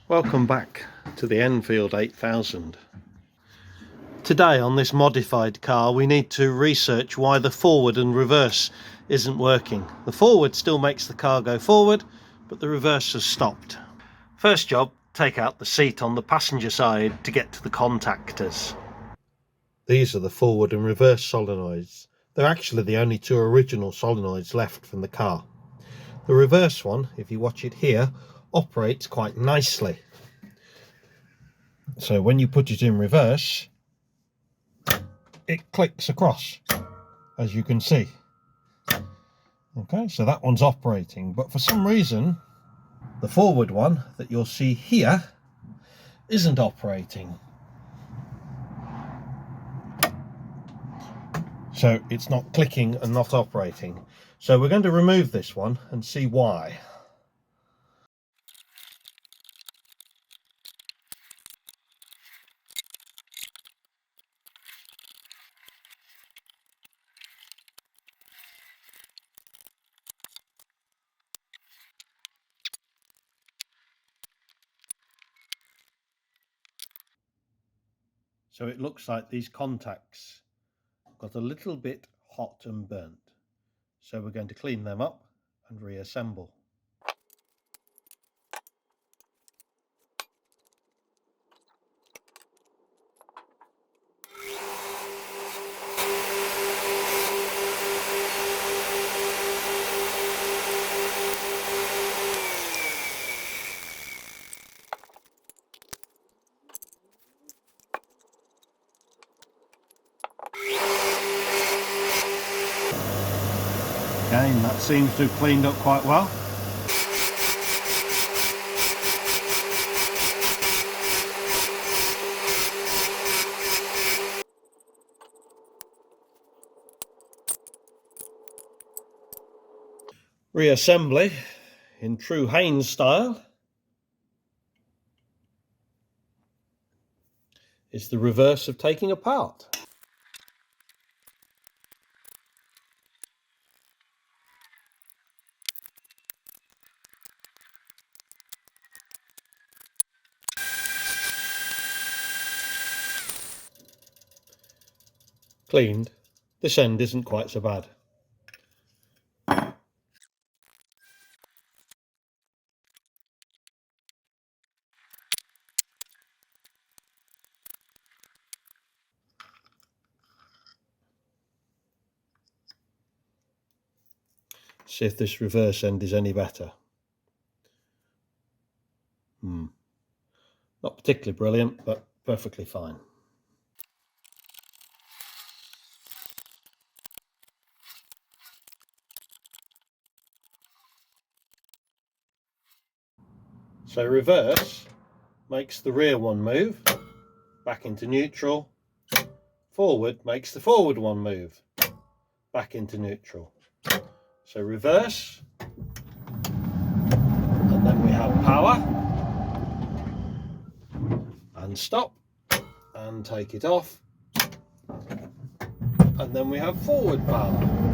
Welcome back to the Enfield 8000. Today on this modified car we need to research why the forward and reverse isn't working. The forward still makes the car go forward, but the reverse has stopped. First job, take out the seat on the passenger side to get to the contactors. These are the forward and reverse solenoids. They're actually the only two original solenoids left from the car. The reverse one, if you watch it here, operates quite nicely. So when you put it in reverse, it clicks across, as you can see. Okay, so that one's operating, but for some reason the forward one that you'll see here isn't operating. So it's not clicking and not operating. So we're going to remove this one and see why. So it looks like these contacts got a little bit hot and burnt. So we're going to clean them up and reassemble. Again, that seems to have cleaned up quite well. Reassembly in true Haynes style is the reverse of taking apart. Cleaned, this end isn't quite so bad. See if this reverse end is any better. Not particularly brilliant, but perfectly fine. So reverse makes the rear one move back into neutral. Forward makes the forward one move back into neutral. So reverse, and then we have power, and stop, and take it off, and then we have forward power.